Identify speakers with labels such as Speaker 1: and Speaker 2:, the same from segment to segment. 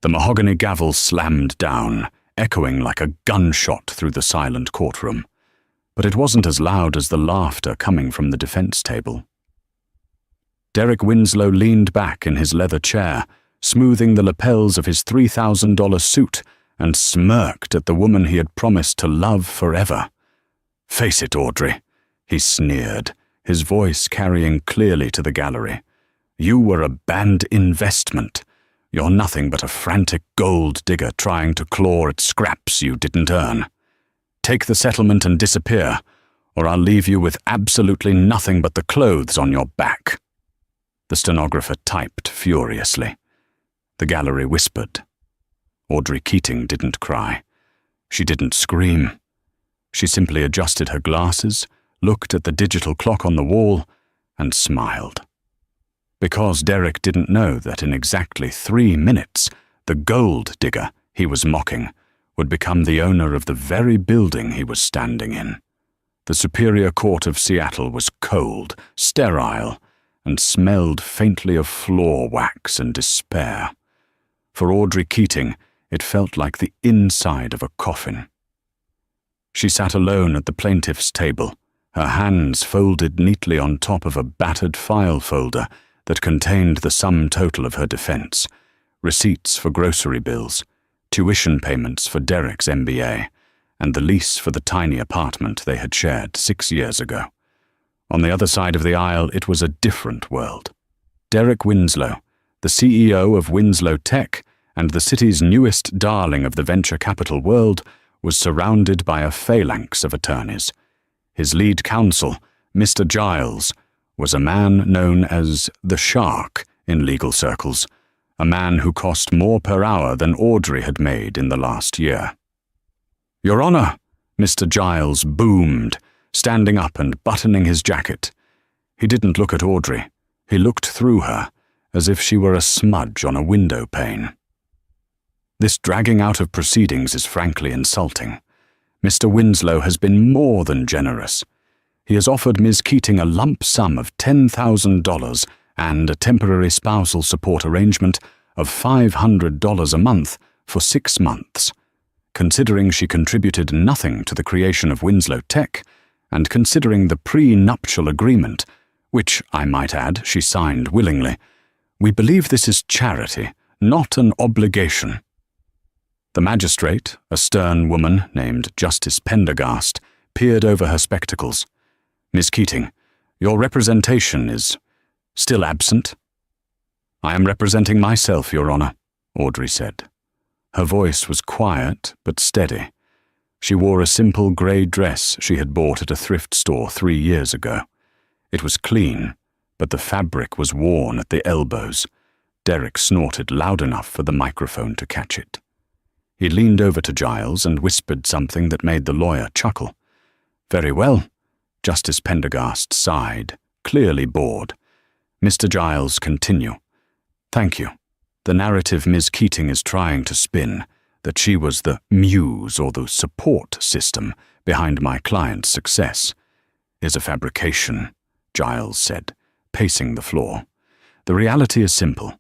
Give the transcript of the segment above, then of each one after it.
Speaker 1: The mahogany gavel slammed down, echoing like a gunshot through the silent courtroom. But it wasn't as loud as the laughter coming from the defense table. Derek Winslow leaned back in his leather chair, smoothing the lapels of his $3,000 suit, and smirked at the woman he had promised to love forever. "Face it, Audrey," he sneered, his voice carrying clearly to the gallery. "You were a banned investment. You're nothing but a frantic gold digger trying to claw at scraps you didn't earn. Take the settlement and disappear, or I'll leave you with absolutely nothing but the clothes on your back." The stenographer typed furiously. The gallery whispered. Audrey Keating didn't cry. She didn't scream. She simply adjusted her glasses, looked at the digital clock on the wall, and smiled. Because Derek didn't know that in exactly 3 minutes, the gold digger he was mocking would become the owner of the very building he was standing in. The Superior Court of Seattle was cold, sterile, and smelled faintly of floor wax and despair. For Audrey Keating, it felt like the inside of a coffin. She sat alone at the plaintiff's table, her hands folded neatly on top of a battered file folder that contained the sum total of her defense, receipts for grocery bills, tuition payments for Derek's MBA, and the lease for the tiny apartment they had shared 6 years ago. On the other side of the aisle, it was a different world. Derek Winslow, the CEO of Winslow Tech and the city's newest darling of the venture capital world, was surrounded by a phalanx of attorneys. His lead counsel, Mr. Giles, was a man known as the Shark in legal circles, a man who cost more per hour than Audrey had made in the last year. "Your Honor," Mr. Giles boomed, standing up and buttoning his jacket. He didn't look at Audrey. He looked through her, as if she were a smudge on a window pane. "This dragging out of proceedings is frankly insulting. Mr. Winslow has been more than generous. He has offered Ms. Keating a lump sum of $10,000 and a temporary spousal support arrangement of $500 a month for 6 months. Considering she contributed nothing to the creation of Winslow Tech, and considering the pre-nuptial agreement, which, I might add, she signed willingly, we believe this is charity, not an obligation." The magistrate, a stern woman named Justice Pendergast, peered over her spectacles. "Miss Keating, your representation is still absent?" "I am representing myself, Your Honor," Audrey said. Her voice was quiet but steady. She wore a simple grey dress she had bought at a thrift store 3 years ago. It was clean, but the fabric was worn at the elbows. Derek snorted loud enough for the microphone to catch it. He leaned over to Giles and whispered something that made the lawyer chuckle. "Very well." Justice Pendergast sighed, clearly bored. "Mr. Giles, continue." "Thank you. The narrative Ms. Keating is trying to spin, that she was the muse or the support system behind my client's success, is a fabrication," Giles said, pacing the floor. "The reality is simple.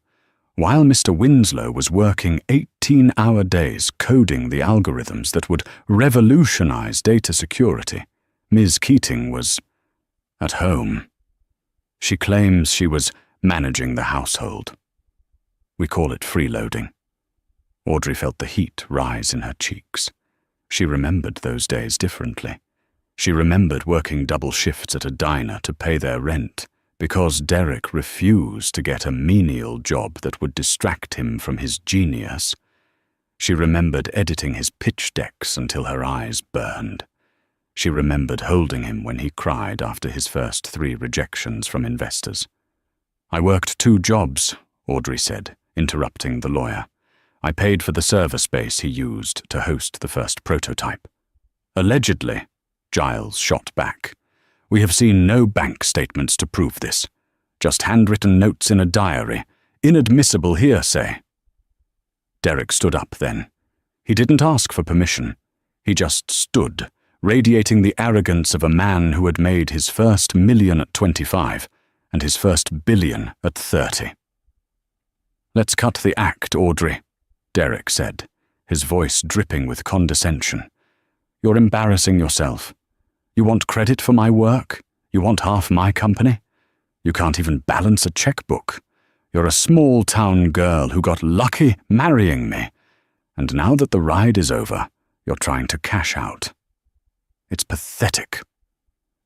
Speaker 1: While Mr. Winslow was working 18-hour days coding the algorithms that would revolutionize data security, Ms. Keating was at home. She claims she was managing the household. We call it freeloading." Audrey felt the heat rise in her cheeks. She remembered those days differently. She remembered working double shifts at a diner to pay their rent, because Derek refused to get a menial job that would distract him from his genius. She remembered editing his pitch decks until her eyes burned. She remembered holding him when he cried after his first 3 rejections from investors. "I worked 2 jobs," Audrey said, interrupting the lawyer. "I paid for the server space he used to host the first prototype." "Allegedly," Giles shot back. "We have seen no bank statements to prove this. Just handwritten notes in a diary. Inadmissible hearsay." Derek stood up then. He didn't ask for permission. He just stood, radiating the arrogance of a man who had made his first million at 25 and his first billion at 30. "Let's cut the act, Audrey." Derek said, his voice dripping with condescension. "You're embarrassing yourself. You want credit for my work? You want half my company? You can't even balance a checkbook. You're a small-town girl who got lucky marrying me. And now that the ride is over, you're trying to cash out. It's pathetic."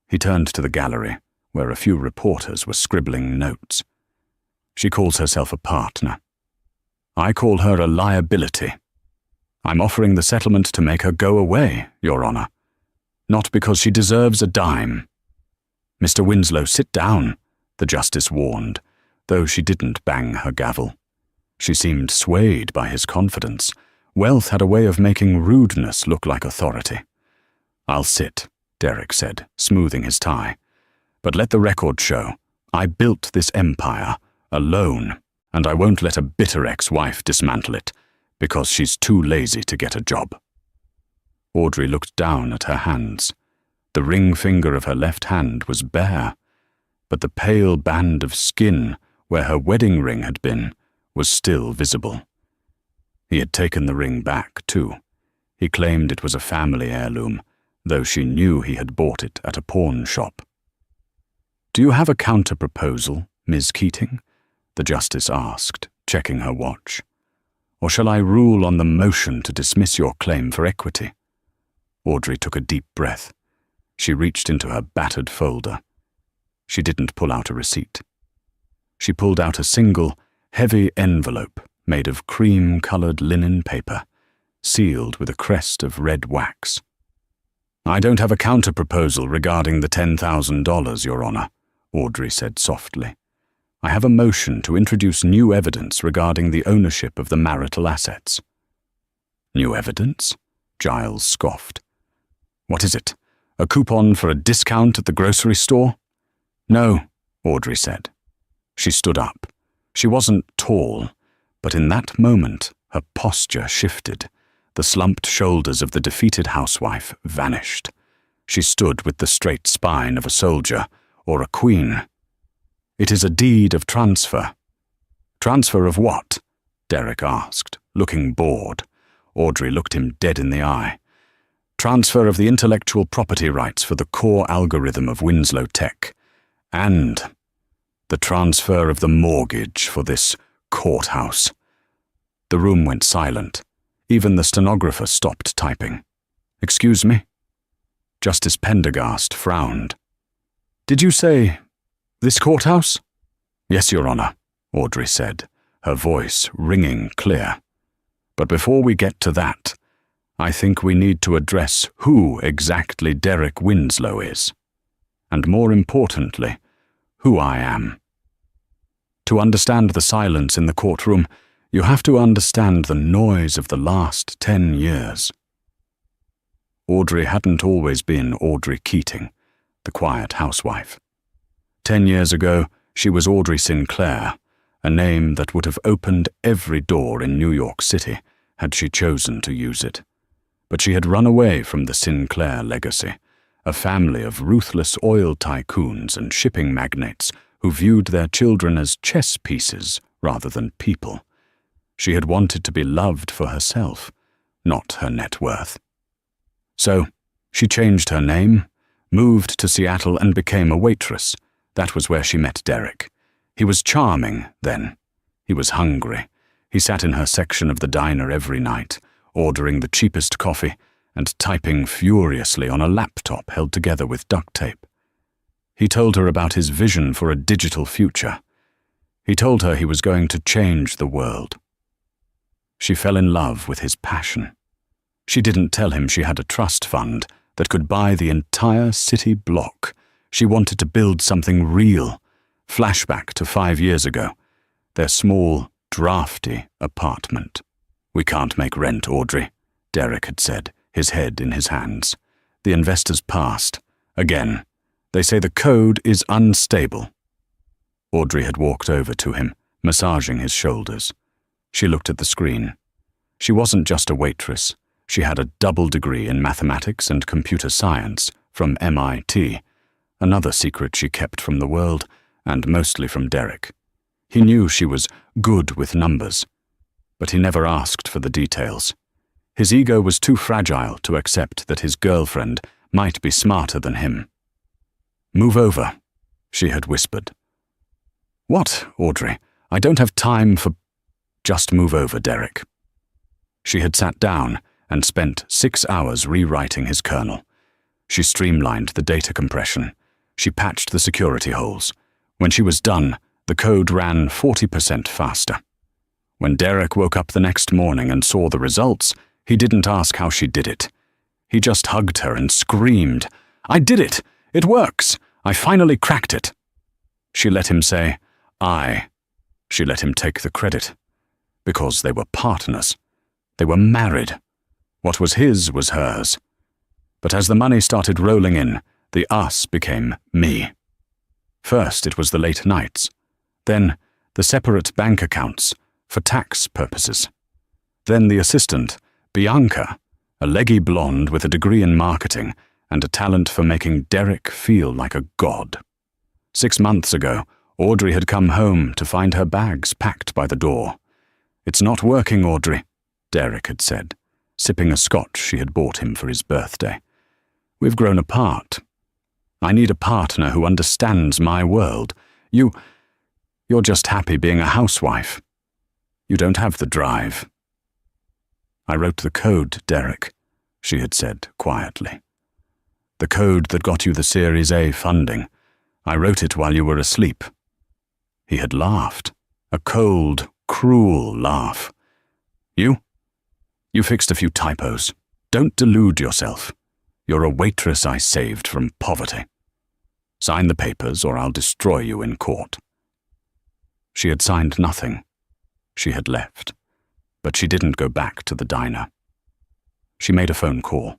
Speaker 1: He turned to the gallery, where a few reporters were scribbling notes. "She calls herself a partner. I call her a liability. I'm offering the settlement to make her go away, Your Honor. Not because she deserves a dime." "Mr. Winslow, sit down," the justice warned, though she didn't bang her gavel. She seemed swayed by his confidence. Wealth had a way of making rudeness look like authority. "I'll sit," Derek said, smoothing his tie. "But let the record show, I built this empire alone, and I won't let a bitter ex-wife dismantle it, because she's too lazy to get a job." Audrey looked down at her hands. The ring finger of her left hand was bare, but the pale band of skin where her wedding ring had been was still visible. He had taken the ring back, too. He claimed it was a family heirloom, though she knew he had bought it at a pawn shop. "Do you have a counter-proposal, Ms. Keating?" the justice asked, checking her watch. "Or shall I rule on the motion to dismiss your claim for equity?" Audrey took a deep breath. She reached into her battered folder. She didn't pull out a receipt. She pulled out a single, heavy envelope made of cream-colored linen paper, sealed with a crest of red wax. "I don't have a counter-proposal regarding the $10,000, Your Honor," Audrey said softly. "I have a motion to introduce new evidence regarding the ownership of the marital assets." "New evidence?" Giles scoffed. "What is it? A coupon for a discount at the grocery store?" "No," Audrey said. She stood up. She wasn't tall, but in that moment her posture shifted. The slumped shoulders of the defeated housewife vanished. She stood with the straight spine of a soldier or a queen. "It is a deed of transfer." "Transfer of what?" Derek asked, looking bored. Audrey looked him dead in the eye. "Transfer of the intellectual property rights for the core algorithm of Winslow Tech, and the transfer of the mortgage for this courthouse." The room went silent. Even the stenographer stopped typing. "Excuse me?" Justice Pendergast frowned. "Did you say this courthouse?" "Yes, Your Honor," Audrey said, her voice ringing clear. "But before we get to that, I think we need to address who exactly Derek Winslow is. And more importantly, who I am. To understand the silence in the courtroom, you have to understand the noise of the last 10 years. Audrey hadn't always been Audrey Keating, the quiet housewife. 10 years ago, she was Audrey Sinclair, a name that would have opened every door in New York City had she chosen to use it. But she had run away from the Sinclair legacy, a family of ruthless oil tycoons and shipping magnates who viewed their children as chess pieces rather than people. She had wanted to be loved for herself, not her net worth. So, she changed her name, moved to Seattle and became a waitress. That was where she met Derek. He was charming then. He was hungry. He sat in her section of the diner every night, ordering the cheapest coffee and typing furiously on a laptop held together with duct tape. He told her about his vision for a digital future. He told her he was going to change the world. She fell in love with his passion. She didn't tell him she had a trust fund that could buy the entire city block. She wanted to build something real. Flashback to 5 years ago. Their small, drafty apartment. "We can't make rent, Audrey," Derek had said, his head in his hands. "The investors passed. Again. They say the code is unstable." Audrey had walked over to him, massaging his shoulders. She looked at the screen. She wasn't just a waitress. She had a double degree in mathematics and computer science from MIT, another secret she kept from the world, and mostly from Derek. He knew she was good with numbers. but he never asked for the details. His ego was too fragile to accept that his girlfriend might be smarter than him. "Move over," she had whispered. "What, Audrey? I don't have time for—" "Just move over, Derek." She had sat down and spent 6 hours rewriting his kernel. She streamlined the data compression. She patched the security holes. When she was done, the code ran 40% faster. When Derek woke up the next morning and saw the results, he didn't ask how she did it. He just hugged her and screamed, "I did it! It works! I finally cracked it!" She let him say, "I." She let him take the credit. Because they were partners. They were married. What was his was hers. But as the money started rolling in, the us became me. First it was the late nights. Then the separate bank accounts for tax purposes. Then the assistant, Bianca, a leggy blonde with a degree in marketing and a talent for making Derek feel like a god. 6 months ago, Audrey had come home to find her bags packed by the door. "It's not working, Audrey," Derek had said, sipping a scotch she had bought him for his birthday. "We've grown apart. I need a partner who understands my world. You're just happy being a housewife. You don't have the drive." "I wrote the code, Derek," she had said quietly. "The code that got you the Series A funding. I wrote it while you were asleep." He had laughed, a cold, cruel laugh. You fixed a few typos. Don't delude yourself. You're a waitress I saved from poverty. Sign the papers or I'll destroy you in court." She had signed nothing. She had left, but she didn't go back to the diner. She made a phone call.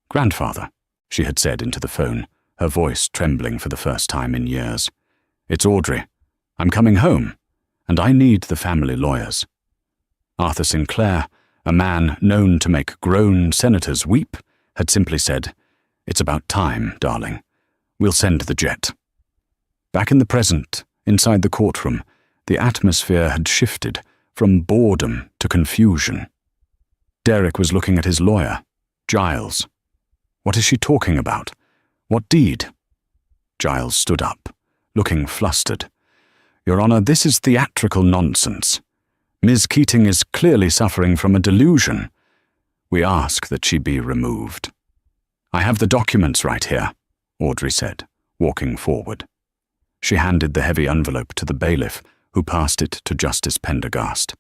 Speaker 1: "Grandfather," she had said into the phone, her voice trembling for the first time in years. "It's Audrey. I'm coming home, and I need the family lawyers." Arthur Sinclair, a man known to make grown senators weep, had simply said, "It's about time, darling. We'll send the jet." Back in the present, inside the courtroom, the atmosphere had shifted from boredom to confusion. Derek was looking at his lawyer, Giles. "What is she talking about? What deed?" Giles stood up, looking flustered. "Your Honor, this is theatrical nonsense. Ms. Keating is clearly suffering from a delusion. We ask that she be removed." "I have the documents right here," Audrey said, walking forward. She handed the heavy envelope to the bailiff, who passed it to Justice Pendergast.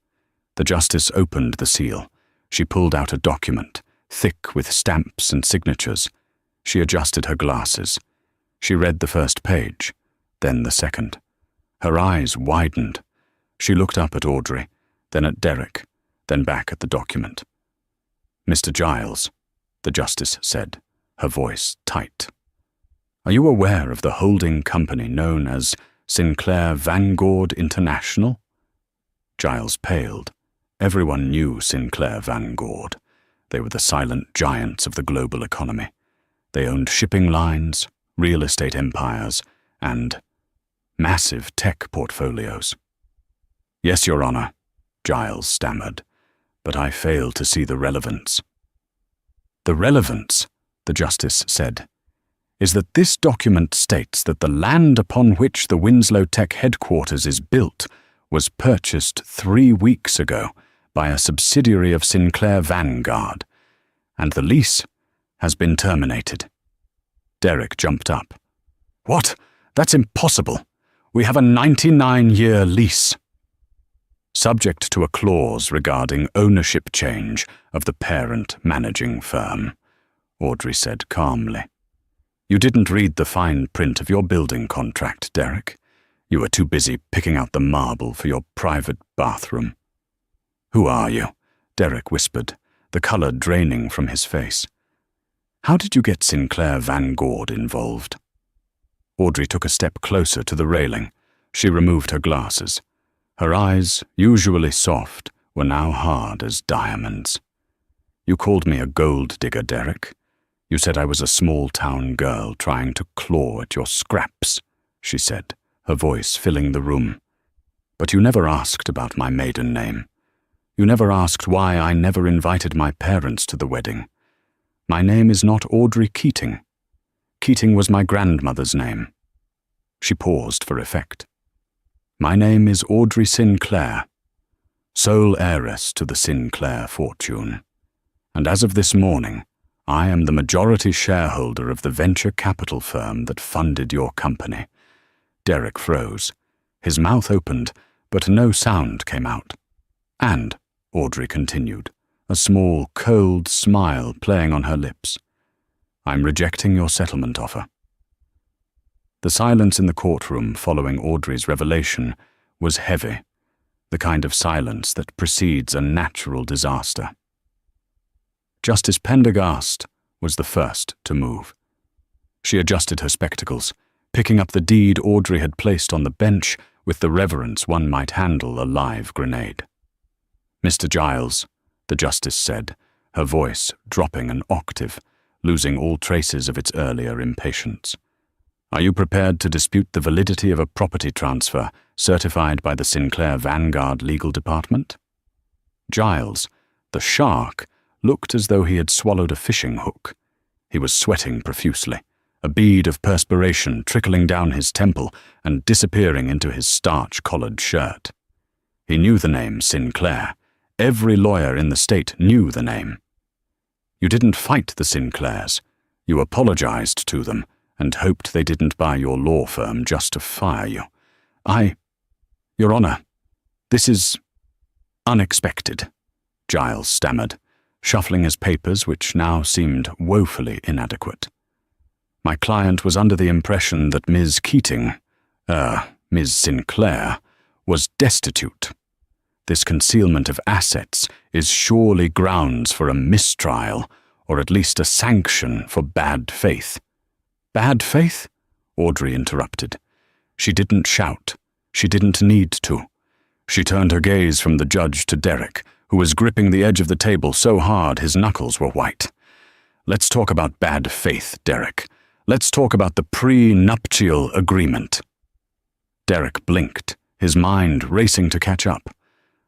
Speaker 1: The justice opened the seal. She pulled out a document, thick with stamps and signatures. She adjusted her glasses. She read the first page, then the second. Her eyes widened. She looked up at Audrey, then at Derek, then back at the document. "Mr. Giles," the justice said, her voice tight. "Are you aware of the holding company known as Sinclair Vanguard International?" Giles paled. Everyone knew Sinclair Vanguard. They were the silent giants of the global economy. They owned shipping lines, real estate empires, and massive tech portfolios. "Yes, Your Honor," Giles stammered, "but I fail to see the relevance." "The relevance," the justice said, "is that this document states that the land upon which the Winslow Tech headquarters is built was purchased 3 weeks ago by a subsidiary of Sinclair Vanguard, and the lease has been terminated." Derek jumped up. "What? That's impossible. We have a 99-year lease." "Subject to a clause regarding ownership change of the parent managing firm," Audrey said calmly. "You didn't read the fine print of your building contract, Derek. You were too busy picking out the marble for your private bathroom." "Who are you?" Derek whispered, the color draining from his face. "How did you get Sinclair Vanguard involved?" Audrey took a step closer to the railing. She removed her glasses. Her eyes, usually soft, were now hard as diamonds. "You called me a gold digger, Derek. You said I was a small-town girl trying to claw at your scraps," she said, her voice filling the room. "But you never asked about my maiden name. You never asked why I never invited my parents to the wedding. My name is not Audrey Keating. Keating was my grandmother's name." She paused for effect. "My name is Audrey Sinclair, sole heiress to the Sinclair fortune. And as of this morning, I am the majority shareholder of the venture capital firm that funded your company." Derek froze. His mouth opened, but no sound came out. "And," Audrey continued, a small, cold smile playing on her lips, "I'm rejecting your settlement offer." The silence in the courtroom following Audrey's revelation was heavy, the kind of silence that precedes a natural disaster. Justice Pendergast was the first to move. She adjusted her spectacles, picking up the deed Audrey had placed on the bench with the reverence one might handle a live grenade. "Mr. Giles," the justice said, her voice dropping an octave, losing all traces of its earlier impatience. "Are you prepared to dispute the validity of a property transfer certified by the Sinclair Vanguard Legal Department?" Giles, the shark, looked as though he had swallowed a fishing hook. He was sweating profusely, a bead of perspiration trickling down his temple and disappearing into his starch-collared shirt. He knew the name Sinclair. Every lawyer in the state knew the name. "You didn't fight the Sinclairs. You apologized to them and hoped they didn't buy your law firm just to fire you. Your Honor, this is unexpected," Giles stammered, shuffling his papers, which now seemed woefully inadequate. "My client was under the impression that Ms. Sinclair, was destitute. This concealment of assets is surely grounds for a mistrial, or at least a sanction for bad faith." "Bad faith?" Audrey interrupted. She didn't shout. She didn't need to. She turned her gaze from the judge to Derek, who was gripping the edge of the table so hard his knuckles were white. "Let's talk about bad faith, Derek. Let's talk about the pre-nuptial agreement." Derek blinked, his mind racing to catch up.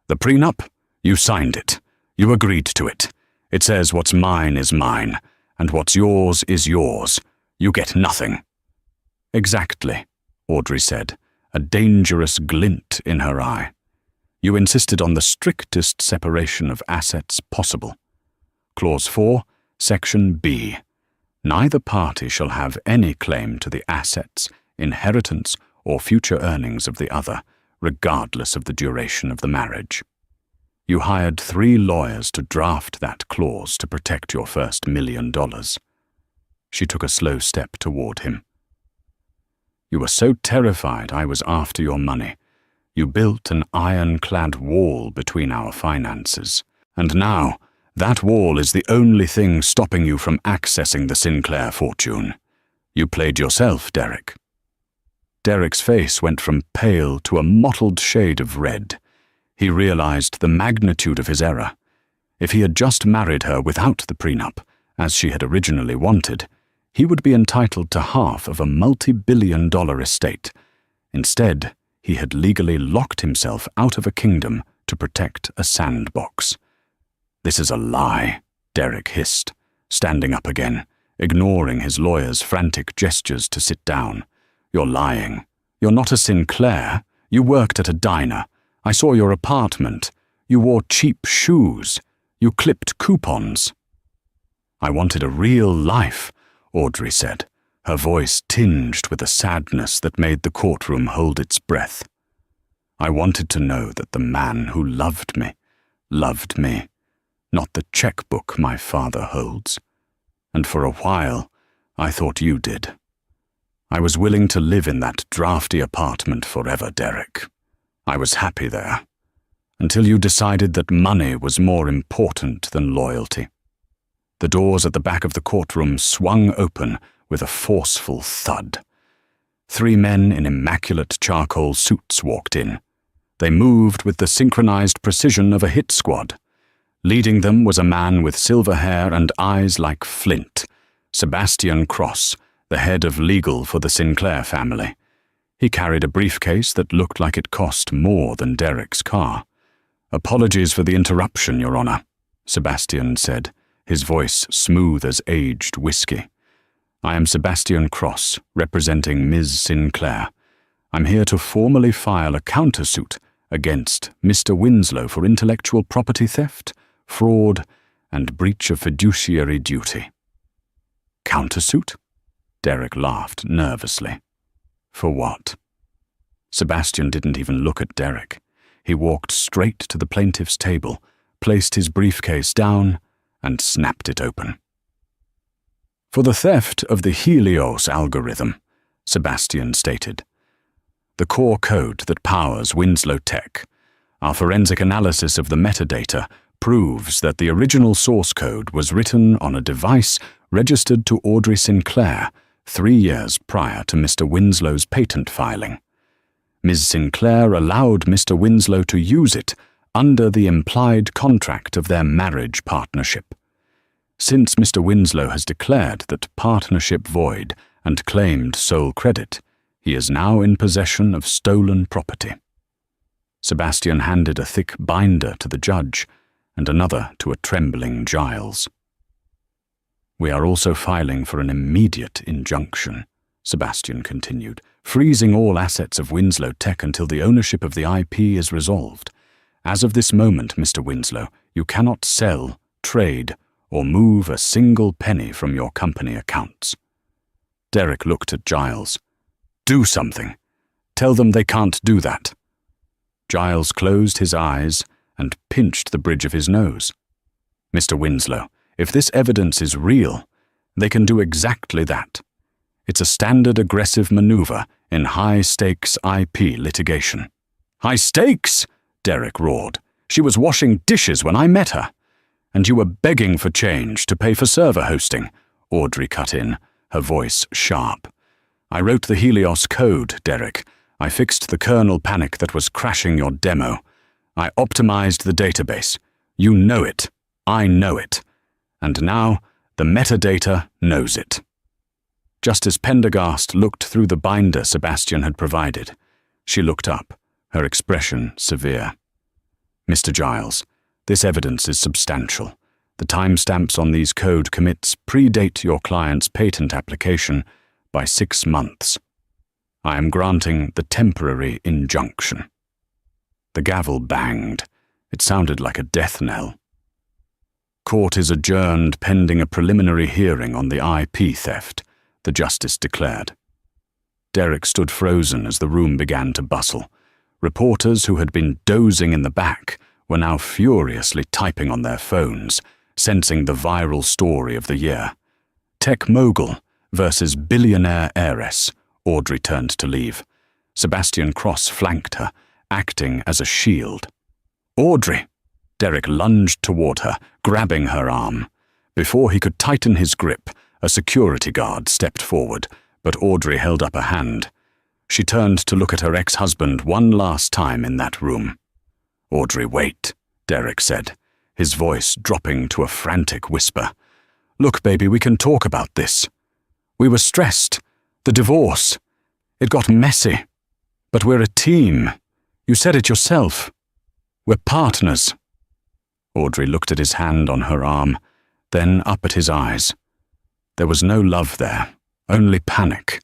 Speaker 1: "The prenup? You signed it. You agreed to it. It says what's mine is mine, and what's yours is yours. You get nothing." "Exactly," Audrey said, a dangerous glint in her eye. "You insisted on the strictest separation of assets possible. Clause 4, Section B. Neither party shall have any claim to the assets, inheritance, or future earnings of the other, regardless of the duration of the marriage. You hired 3 lawyers to draft that clause to protect your first $1 million. She took a slow step toward him. "You were so terrified I was after your money. You built an ironclad wall between our finances. And now, that wall is the only thing stopping you from accessing the Sinclair fortune. You played yourself, Derek." Derek's face went from pale to a mottled shade of red. He realized the magnitude of his error. If he had just married her without the prenup, as she had originally wanted, he would be entitled to half of a multi-billion-dollar estate. Instead, he had legally locked himself out of a kingdom to protect a sandbox. "This is a lie," Derek hissed, standing up again, ignoring his lawyer's frantic gestures to sit down. "You're lying. You're not a Sinclair. You worked at a diner. I saw your apartment. You wore cheap shoes. You clipped coupons." "I wanted a real life," Audrey said, her voice tinged with a sadness that made the courtroom hold its breath. "I wanted to know that the man who loved me, not the checkbook my father holds. And for a while, I thought you did. I was willing to live in that drafty apartment forever, Derek. I was happy there, until you decided that money was more important than loyalty." The doors at the back of the courtroom swung open with a forceful thud. 3 men in immaculate charcoal suits walked in. They moved with the synchronized precision of a hit squad. Leading them was a man with silver hair and eyes like flint, Sebastian Cross, the head of legal for the Sinclair family. He carried a briefcase that looked like it cost more than Derek's car. "Apologies for the interruption, Your Honor," Sebastian said, his voice smooth as aged whiskey. "I am Sebastian Cross, representing Ms. Sinclair. I'm here to formally file a countersuit against Mr. Winslow for intellectual property theft, fraud, and breach of fiduciary duty." "Countersuit?" Derek laughed nervously. "For what?" Sebastian didn't even look at Derek. He walked straight to the plaintiff's table, placed his briefcase down, and snapped it open. "For the theft of the Helios algorithm," Sebastian stated. "The core code that powers Winslow Tech. Our forensic analysis of the metadata proves that the original source code was written on a device registered to Audrey Sinclair 3 years prior to Mr. Winslow's patent filing. Ms. Sinclair allowed Mr. Winslow to use it under the implied contract of their marriage partnership. Since Mr. Winslow has declared that partnership void and claimed sole credit, he is now in possession of stolen property." Sebastian handed a thick binder to the judge and another to a trembling Giles. "We are also filing for an immediate injunction," Sebastian continued, "freezing all assets of Winslow Tech until the ownership of the IP is resolved. As of this moment, Mr. Winslow, you cannot sell, trade, or move a single penny from your company accounts." Derek looked at Giles. "Do something. Tell them they can't do that." Giles closed his eyes and pinched the bridge of his nose. "Mr. Winslow, if this evidence is real, they can do exactly that. It's a standard aggressive maneuver in high-stakes IP litigation." "High stakes?" Derek roared. "She was washing dishes when I met her." "And you were begging for change to pay for server hosting," Audrey cut in, her voice sharp. "I wrote the Helios code, Derek. I fixed the kernel panic that was crashing your demo. I optimized the database. You know it. I know it. And now, the metadata knows it." Justice Pendergast looked through the binder Sebastian had provided. She looked up, her expression severe. "Mr. Giles, this evidence is substantial. The timestamps on these code commits predate your client's patent application by 6 months. I am granting the temporary injunction." The gavel banged. It sounded like a death knell. "Court is adjourned pending a preliminary hearing on the IP theft," the justice declared. Derek stood frozen as the room began to bustle. Reporters who had been dozing in the back were now furiously typing on their phones, sensing the viral story of the year. "Tech mogul versus billionaire heiress." Audrey turned to leave. Sebastian Cross flanked her, acting as a shield. "Audrey!" Derek lunged toward her, grabbing her arm. Before he could tighten his grip, a security guard stepped forward, but Audrey held up a hand. She turned to look at her ex-husband one last time in that room. "Audrey, wait," Derek said, his voice dropping to a frantic whisper. "Look, baby, we can talk about this. We were stressed. The divorce. It got messy. But we're a team. You said it yourself. We're partners." Audrey looked at his hand on her arm, then up at his eyes. There was no love there, only panic.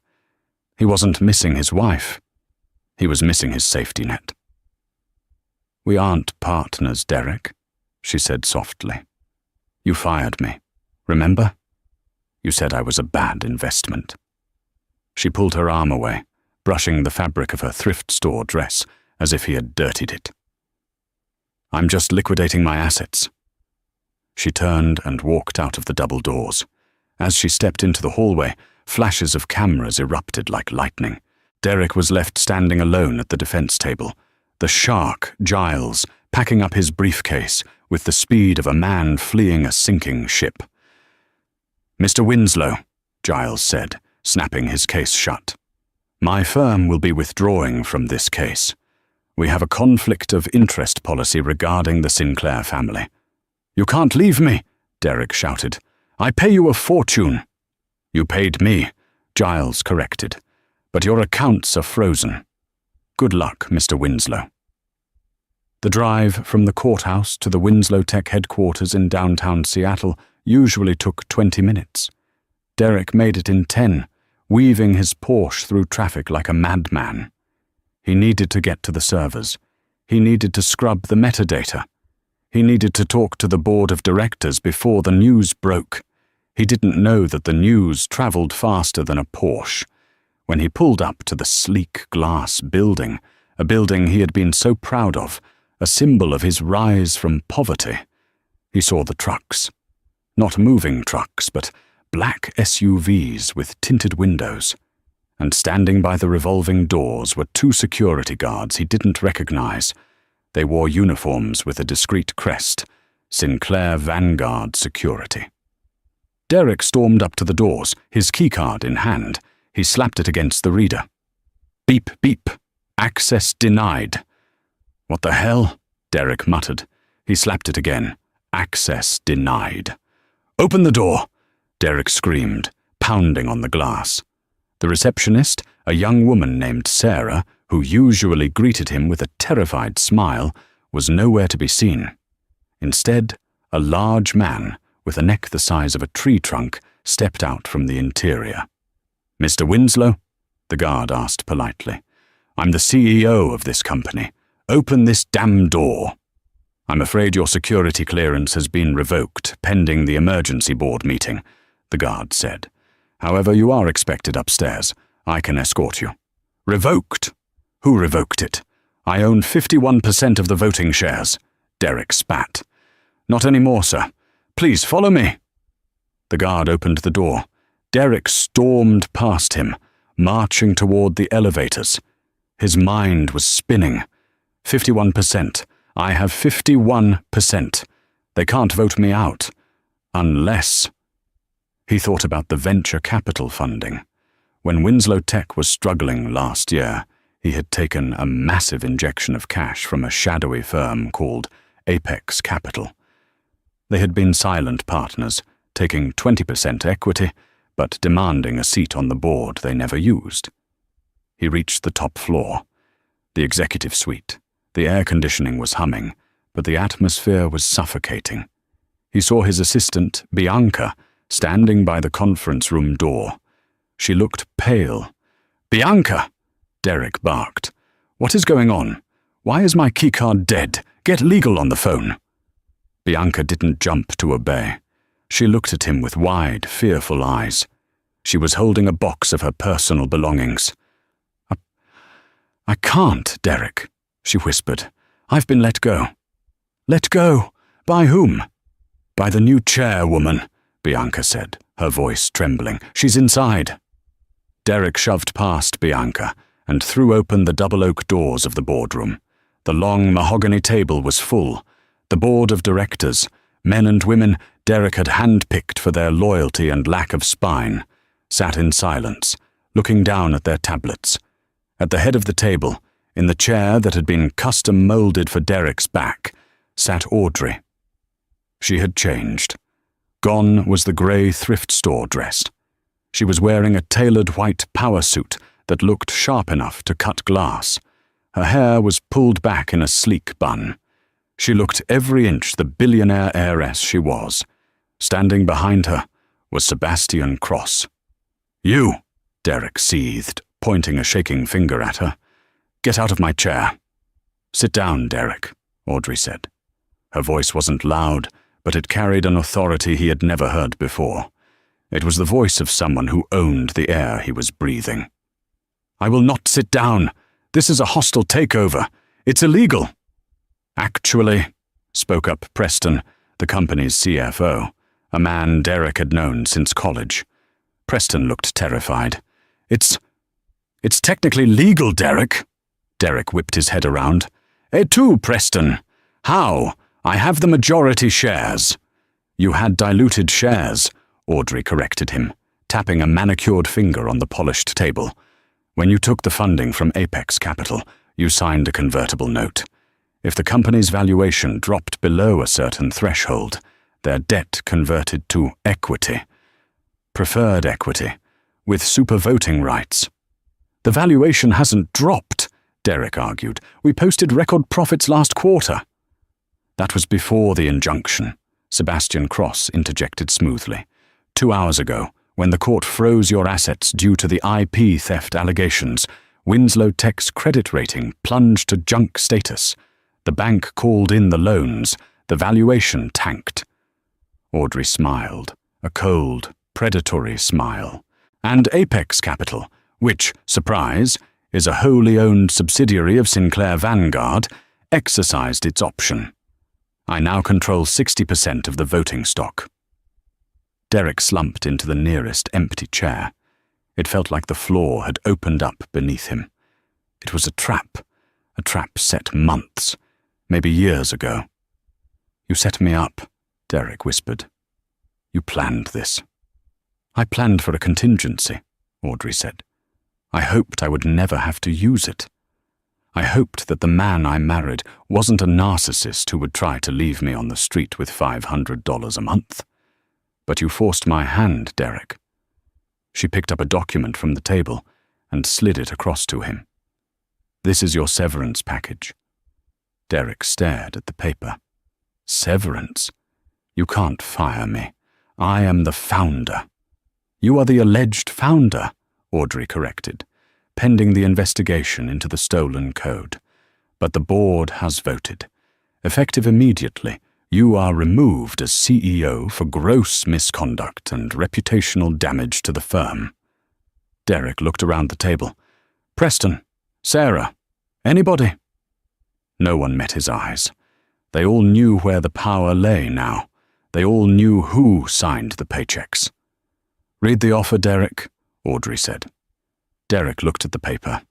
Speaker 1: He wasn't missing his wife. He was missing his safety net. "We aren't partners, Derek," she said softly. "You fired me, remember? You said I was a bad investment." She pulled her arm away, brushing the fabric of her thrift store dress as if he had dirtied it. "I'm just liquidating my assets." She turned and walked out of the double doors. As she stepped into the hallway, flashes of cameras erupted like lightning. Derek was left standing alone at the defense table, the shark, Giles, packing up his briefcase with the speed of a man fleeing a sinking ship. "Mr. Winslow," Giles said, snapping his case shut. "My firm will be withdrawing from this case. We have a conflict of interest policy regarding the Sinclair family." "You can't leave me," Derek shouted. "I pay you a fortune." "You paid me," Giles corrected, "but your accounts are frozen. Good luck, Mr. Winslow." The drive from the courthouse to the Winslow Tech headquarters in downtown Seattle usually took 20 minutes. Derek made it in 10, weaving his Porsche through traffic like a madman. He needed to get to the servers. He needed to scrub the metadata. He needed to talk to the board of directors before the news broke. He didn't know that the news traveled faster than a Porsche. When he pulled up to the sleek glass building, a building he had been so proud of, a symbol of his rise from poverty, he saw the trucks. Not moving trucks, but black SUVs with tinted windows. And standing by the revolving doors were 2 security guards he didn't recognize. They wore uniforms with a discreet crest, Sinclair Vanguard Security. Derek stormed up to the doors, his keycard in hand. He slapped it against the reader. Beep, beep. Access denied. What the hell? Derek muttered. He slapped it again. Access denied. Open the door, Derek screamed, pounding on the glass. The receptionist, a young woman named Sarah, who usually greeted him with a terrified smile, was nowhere to be seen. Instead, a large man, with a neck the size of a tree trunk, stepped out from the interior. Mr. Winslow? The guard asked politely. I'm the CEO of this company. Open this damn door. I'm afraid your security clearance has been revoked, pending the emergency board meeting, the guard said. However, you are expected upstairs. I can escort you. Revoked? Who revoked it? I own 51% of the voting shares. Derek spat. Not anymore, sir. Please follow me. The guard opened the door. Derek stormed past him, marching toward the elevators. His mind was spinning. 51%. I have 51%. They can't vote me out. Unless... He thought about the venture capital funding. When Winslow Tech was struggling last year, he had taken a massive injection of cash from a shadowy firm called Apex Capital. They had been silent partners, taking 20% equity, but demanding a seat on the board they never used. He reached the top floor, the executive suite. The air conditioning was humming, but the atmosphere was suffocating. He saw his assistant, Bianca, standing by the conference room door. She looked pale. Bianca! Derek barked. What is going on? Why is my keycard dead? Get legal on the phone. Bianca didn't jump to obey. She looked at him with wide, fearful eyes. She was holding a box of her personal belongings. I can't, Derek, she whispered. I've been let go. Let go? By whom? By the new chairwoman, Bianca said, her voice trembling. She's inside. Derek shoved past Bianca and threw open the double oak doors of the boardroom. The long mahogany table was full. The board of directors, men and women Derek had handpicked for their loyalty and lack of spine, sat in silence, looking down at their tablets. At the head of the table, in the chair that had been custom-molded for Derek's back, sat Audrey. She had changed. Gone was the grey thrift store dress. She was wearing a tailored white power suit that looked sharp enough to cut glass. Her hair was pulled back in a sleek bun. She looked every inch the billionaire heiress she was. Standing behind her was Sebastian Cross. You, Derek seethed, pointing a shaking finger at her. Get out of my chair. Sit down, Derek, Audrey said. Her voice wasn't loud, but it carried an authority he had never heard before. It was the voice of someone who owned the air he was breathing. I will not sit down. This is a hostile takeover. It's illegal. Actually, spoke up Preston, the company's CFO, a man Derek had known since college. Preston looked terrified. It's technically legal, Derek. Derek whipped his head around. Et tu, Preston? How? I have the majority shares. You had diluted shares, Audrey corrected him, tapping a manicured finger on the polished table. When you took the funding from Apex Capital, you signed a convertible note. If the company's valuation dropped below a certain threshold, their debt converted to equity. Preferred equity, with super voting rights. The valuation hasn't dropped, Derek argued. "We posted record profits last quarter." "That was before the injunction," Sebastian Cross interjected smoothly. "2 hours ago, when the court froze your assets due to the IP theft allegations, Winslow Tech's credit rating plunged to junk status. The bank called in the loans. The valuation tanked." Audrey smiled, a cold, predatory smile. "And Apex Capital, which, surprise, is a wholly owned subsidiary of Sinclair Vanguard, exercised its option. I now control 60% of the voting stock." Derek slumped into the nearest empty chair. It felt like the floor had opened up beneath him. It was a trap set months, maybe years ago. "You set me up," Derek whispered. "You planned this." "I planned for a contingency," Audrey said. "I hoped I would never have to use it. I hoped that the man I married wasn't a narcissist who would try to leave me on the street with $500 a month. But you forced my hand, Derek." She picked up a document from the table and slid it across to him. "This is your severance package." Derek stared at the paper. "Severance? You can't fire me. I am the founder." "You are the alleged founder," Audrey corrected, "pending the investigation into the stolen code. But the board has voted. Effective immediately, you are removed as CEO for gross misconduct and reputational damage to the firm." Derek looked around the table. "Preston, Sarah, anybody?" No one met his eyes. They all knew where the power lay now. They all knew who signed the paychecks. "Read the offer, Derek," Audrey said. Derek looked at the paper.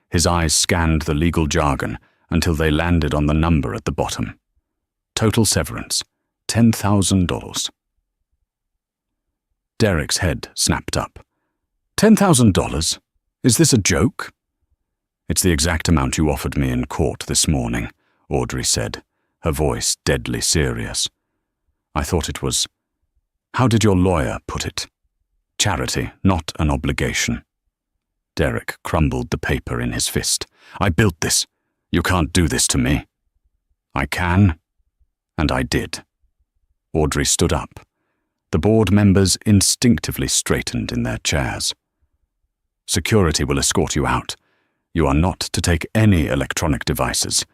Speaker 1: His eyes scanned the legal jargon until they landed on the number at the bottom. Total severance, $10,000. Derek's head snapped up. $10,000? Is this a joke? "It's the exact amount you offered me in court this morning," Audrey said, her voice deadly serious. "I thought it was... How did your lawyer put it? Charity, not an obligation." Derek crumbled the paper in his fist. "I built this. You can't do this to me." "I can, and I did." Audrey stood up. The board members instinctively straightened in their chairs. "Security will escort you out. You are not to take any electronic devices.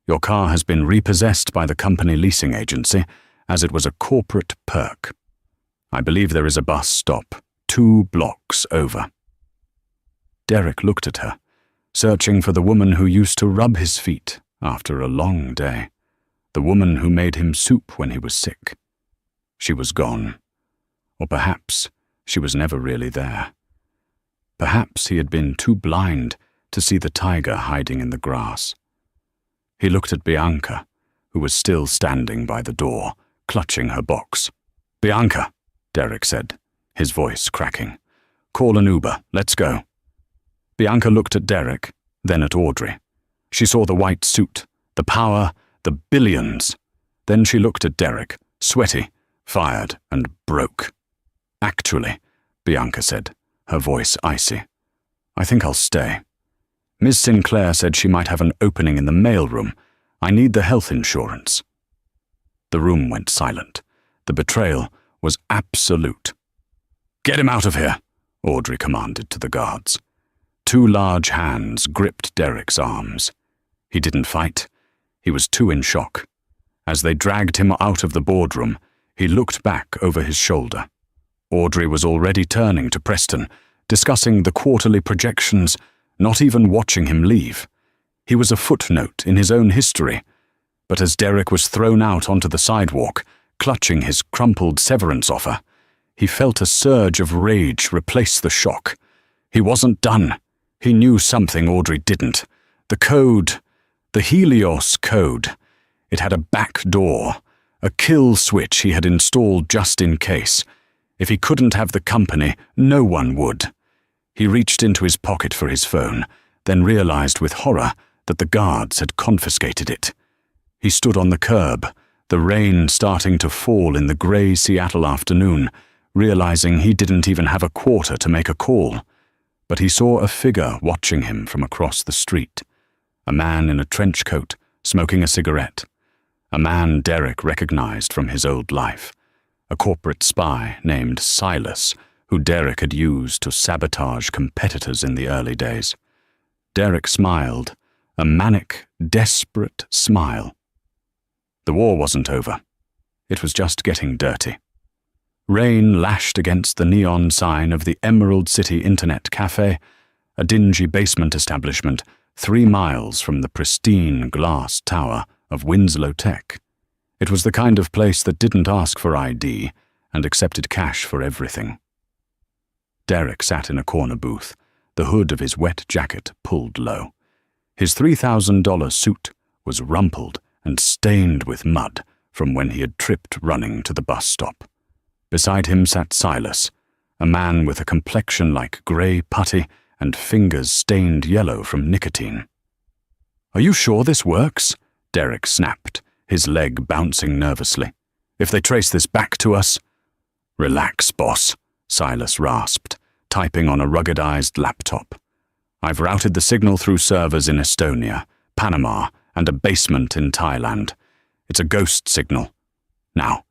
Speaker 1: Your car has been repossessed by the company leasing agency, as it was a corporate perk. I believe there is a bus stop 2 blocks over." Derek looked at her, searching for the woman who used to rub his feet after a long day, the woman who made him soup when he was sick. She was gone. Or perhaps she was never really there. Perhaps he had been too blind to see the tiger hiding in the grass. He looked at Bianca, who was still standing by the door, clutching her box. "Bianca," Derek said, his voice cracking. "Call an Uber. Let's go." Bianca looked at Derek, then at Audrey. She saw the white suit, the power, the billions. Then she looked at Derek, sweaty, fired, and broke. "Actually," Bianca said, her voice icy, "I think I'll stay. Ms. Sinclair said she might have an opening in the mailroom. I need the health insurance." The room went silent. The betrayal was absolute. "Get him out of here," Audrey commanded to the guards. 2 large hands gripped Derek's arms. He didn't fight. He was too in shock. As they dragged him out of the boardroom, he looked back over his shoulder. Audrey was already turning to Preston, discussing the quarterly projections, not even watching him leave. He was a footnote in his own history. But as Derek was thrown out onto the sidewalk, clutching his crumpled severance offer, he felt a surge of rage replace the shock. He wasn't done. He knew something Audrey didn't. The code, the Helios code. It had a back door, a kill switch he had installed just in case. If he couldn't have the company, no one would. He reached into his pocket for his phone, then realized with horror that the guards had confiscated it. He stood on the curb, the rain starting to fall in the grey Seattle afternoon, realizing he didn't even have a quarter to make a call. But he saw a figure watching him from across the street. a man in a trench coat, smoking a cigarette. A man Derek recognized from his old life. A corporate spy named Silas, who Derek had used to sabotage competitors in the early days. Derek smiled, a manic, desperate smile. The war wasn't over. It was just getting dirty. Rain lashed against the neon sign of the Emerald City Internet Cafe, a dingy basement establishment 3 miles from the pristine glass tower of Winslow Tech. It was the kind of place that didn't ask for ID and accepted cash for everything. Derek sat in a corner booth, the hood of his wet jacket pulled low. His $3,000 suit was rumpled and stained with mud from when he had tripped running to the bus stop. Beside him sat Silas, a man with a complexion like grey putty and fingers stained yellow from nicotine. "Are you sure this works?" Derek snapped, his leg bouncing nervously. "If they trace this back to us—" "Relax, boss," Silas rasped, typing on a ruggedized laptop. "I've routed the signal through servers in Estonia, Panama, and a basement in Thailand. It's a ghost signal. Now,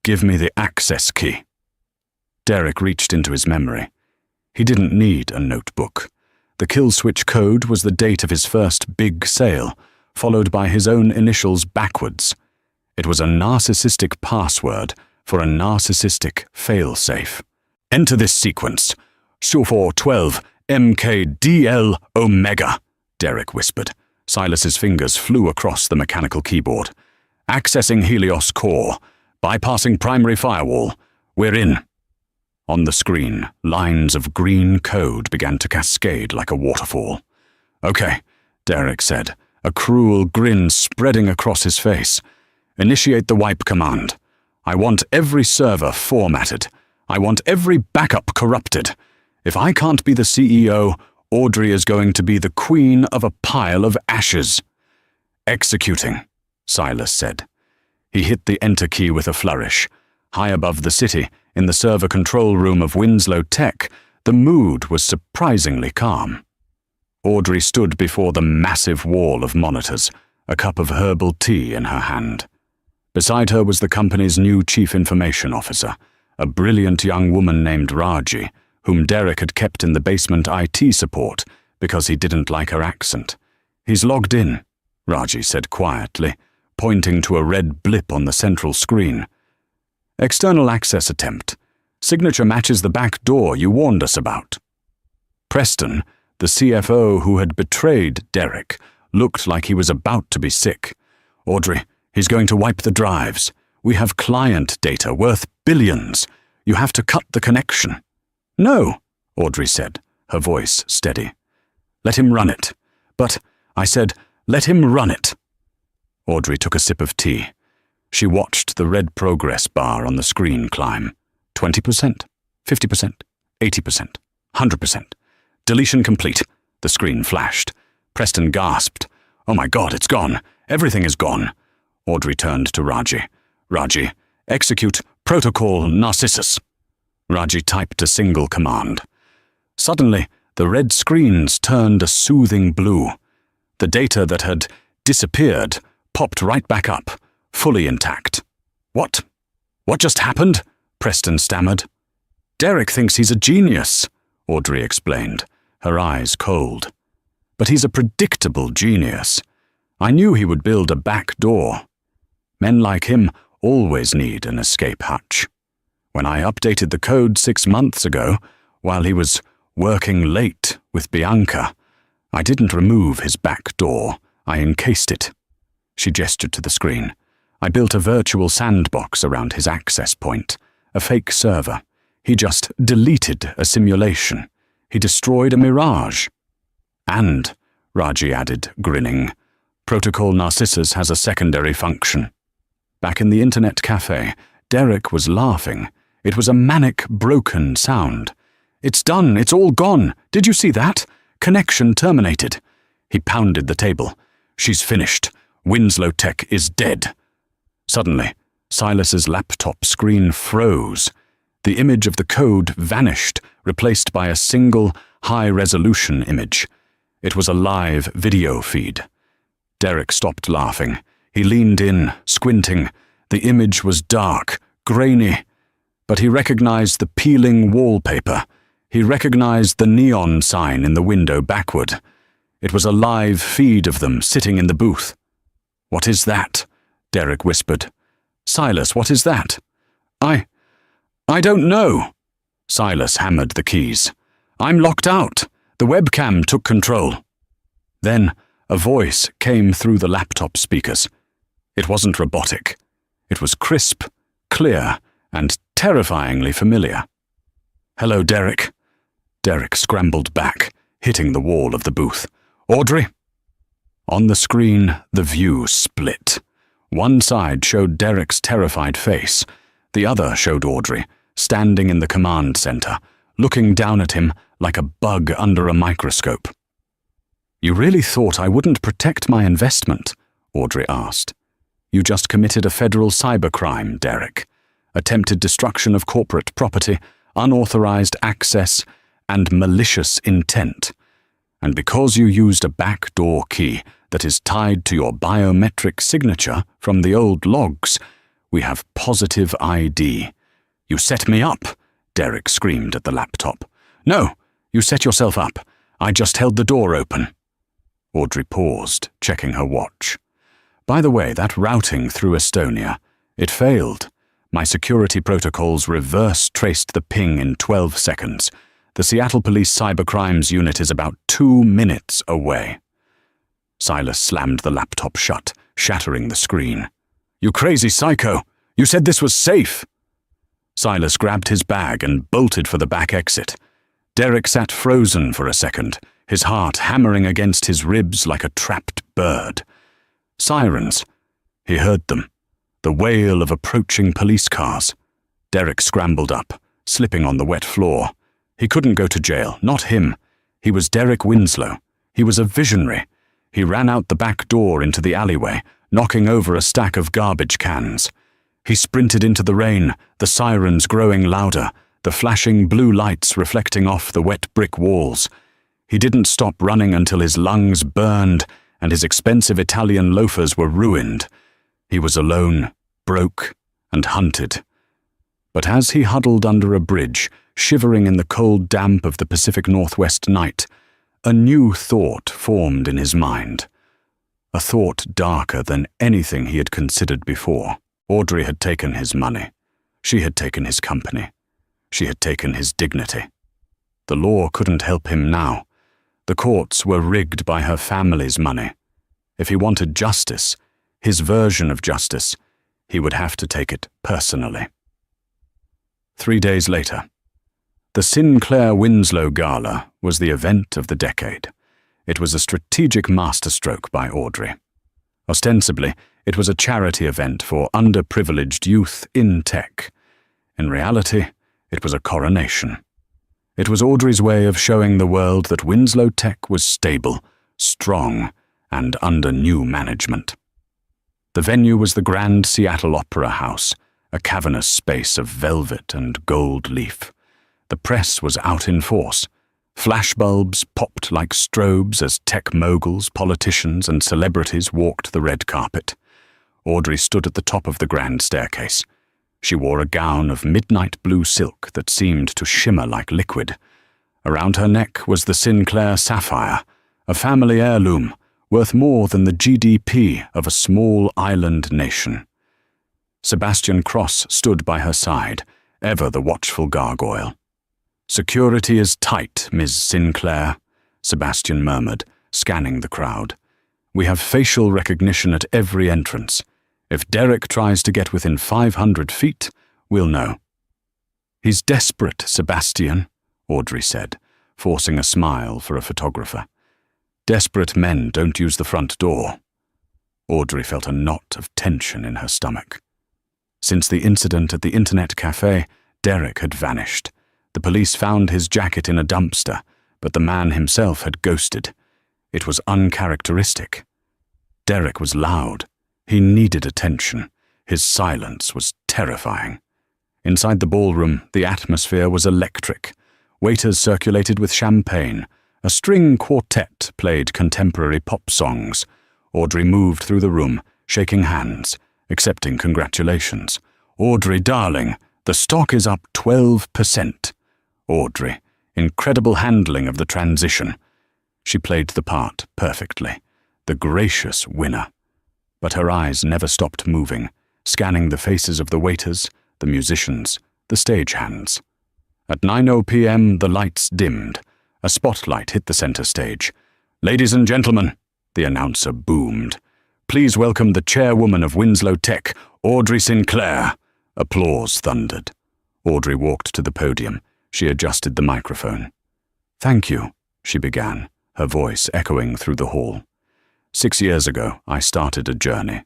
Speaker 1: give me the access key." Derek reached into his memory. He didn't need a notebook. The kill switch code was the date of his first big sale, followed by his own initials backwards. It was a narcissistic password for a narcissistic failsafe. "Enter this sequence. 2412 MKDL Omega," Derek whispered. Silas's fingers flew across the mechanical keyboard. "Accessing Helios core. Bypassing primary firewall. We're in." On the screen, lines of green code began to cascade like a waterfall. "Okay," Derek said, a cruel grin spreading across his face. "Initiate the wipe command. I want every server formatted. I want every backup corrupted. If I can't be the CEO, Audrey is going to be the queen of a pile of ashes." "Executing," Silas said. He hit the enter key with a flourish. High above the city, in the server control room of Winslow Tech, the mood was surprisingly calm. Audrey stood before the massive wall of monitors, a cup of herbal tea in her hand. Beside her was the company's new chief information officer, a brilliant young woman named Raji, whom Derek had kept in the basement IT support because he didn't like her accent. "He's logged in," Raji said quietly, pointing to a red blip on the central screen. "External access attempt. Signature matches the back door you warned us about." Preston, the CFO who had betrayed Derek, looked like he was about to be sick. "Audrey, he's going to wipe the drives. We have client data worth billions. You have to cut the connection." "No," Audrey said, her voice steady. "Let him run it." "But," I said, "let him run it." Audrey took a sip of tea. She watched the red progress bar on the screen climb. 20%, 50%, 80%, 100%. "Deletion complete," the screen flashed. Preston gasped. "Oh my God, it's gone. Everything is gone." Audrey turned to Raji. "Raji, execute Protocol Narcissus." Raji typed a single command. Suddenly, the red screens turned a soothing blue. The data that had disappeared popped right back up, fully intact. "What? What just happened?" Preston stammered. "Derek thinks he's a genius," Audrey explained, her eyes cold. "But he's a predictable genius. I knew he would build a back door. Men like him always need an escape hatch. When I updated the code 6 months ago, while he was working late with Bianca, I didn't remove his back door. I encased it." She gestured to the screen. "I built a virtual sandbox around his access point, a fake server. He just deleted a simulation. He destroyed a mirage." "And," Raji added, grinning, "Protocol Narcissus has a secondary function." Back in the internet cafe, Derek was laughing. It was a manic, broken sound. "It's done. It's all gone. Did you see that? Connection terminated." He pounded the table. "She's finished. Winslow Tech is dead." Suddenly, Silas's laptop screen froze. The image of the code vanished, replaced by a single, high-resolution image. It was a live video feed. Derek stopped laughing. He leaned in, squinting. The image was dark, grainy, but he recognized the peeling wallpaper. He recognized the neon sign in the window backward. It was a live feed of them sitting in the booth. "What is that?" Derek whispered. "Silas, what is that?" I don't know." Silas hammered the keys. "I'm locked out. The webcam took control." Then a voice came through the laptop speakers. It wasn't robotic. It was crisp, clear, and terrifyingly familiar. "Hello, Derek." Derek scrambled back, hitting the wall of the booth. "Audrey?" On the screen, the view split. One side showed Derek's terrified face. The other showed Audrey, standing in the command center, looking down at him like a bug under a microscope. "You really thought I wouldn't protect my investment?" Audrey asked. "You just committed a federal cybercrime, Derek. Attempted destruction of corporate property, unauthorized access, and malicious intent. And because you used a backdoor key that is tied to your biometric signature from the old logs, we have positive ID. You set me up," Derek screamed at the laptop. "No, you set yourself up. I just held the door open." Audrey paused, checking her watch. "By the way, that routing through Estonia, it failed. My security protocols reverse traced the ping in 12 seconds. The Seattle Police Cybercrimes Unit is about 2 minutes away." Silas slammed the laptop shut, shattering the screen. "You crazy psycho! You said this was safe!" Silas grabbed his bag and bolted for the back exit. Derek sat frozen for a second, his heart hammering against his ribs like a trapped bird. Sirens. He heard them. The wail of approaching police cars. Derek scrambled up, slipping on the wet floor. He couldn't go to jail, not him. He was Derek Winslow. He was a visionary. He ran out the back door into the alleyway, knocking over a stack of garbage cans. He sprinted into the rain, the sirens growing louder, the flashing blue lights reflecting off the wet brick walls. He didn't stop running until his lungs burned and his expensive Italian loafers were ruined. He was alone, broke, and hunted. But as he huddled under a bridge, shivering in the cold damp of the Pacific Northwest night, a new thought formed in his mind. A thought darker than anything he had considered before. Audrey had taken his money. She had taken his company. She had taken his dignity. The law couldn't help him now. The courts were rigged by her family's money. If he wanted justice, his version of justice, he would have to take it personally. 3 days later, the Sinclair Winslow Gala was the event of the decade. It was a strategic masterstroke by Audrey. Ostensibly, it was a charity event for underprivileged youth in tech. In reality, it was a coronation. It was Audrey's way of showing the world that Winslow Tech was stable, strong, and under new management. The venue was the Grand Seattle Opera House, a cavernous space of velvet and gold leaf. The press was out in force. Flashbulbs popped like strobes as tech moguls, politicians, and celebrities walked the red carpet. Audrey stood at the top of the grand staircase. She wore a gown of midnight blue silk that seemed to shimmer like liquid. Around her neck was the Sinclair sapphire, a family heirloom worth more than the GDP of a small island nation. Sebastian Cross stood by her side, ever the watchful gargoyle. "Security is tight, Ms. Sinclair," Sebastian murmured, scanning the crowd. "We have facial recognition at every entrance. If Derek tries to get within 500 feet, we'll know." "He's desperate, Sebastian," Audrey said, forcing a smile for a photographer. "Desperate men don't use the front door." Audrey felt a knot of tension in her stomach. Since the incident at the internet cafe, Derek had vanished. The police found his jacket in a dumpster, but the man himself had ghosted. It was uncharacteristic. Derek was loud. He needed attention. His silence was terrifying. Inside the ballroom, the atmosphere was electric. Waiters circulated with champagne. A string quartet played contemporary pop songs. Audrey moved through the room, shaking hands, accepting congratulations. Audrey, darling, the stock is up 12%. Audrey, incredible handling of the transition. She played the part perfectly, the gracious winner. But her eyes never stopped moving, scanning the faces of the waiters, the musicians, the stagehands. At 9:00 p.m. the lights dimmed. A spotlight hit the center stage. "Ladies and gentlemen," the announcer boomed, "please welcome the chairwoman of Winslow Tech, Audrey Sinclair." Applause thundered. Audrey walked to the podium. She adjusted the microphone. "Thank you," she began, her voice echoing through the hall. 6 years ago, I started a journey.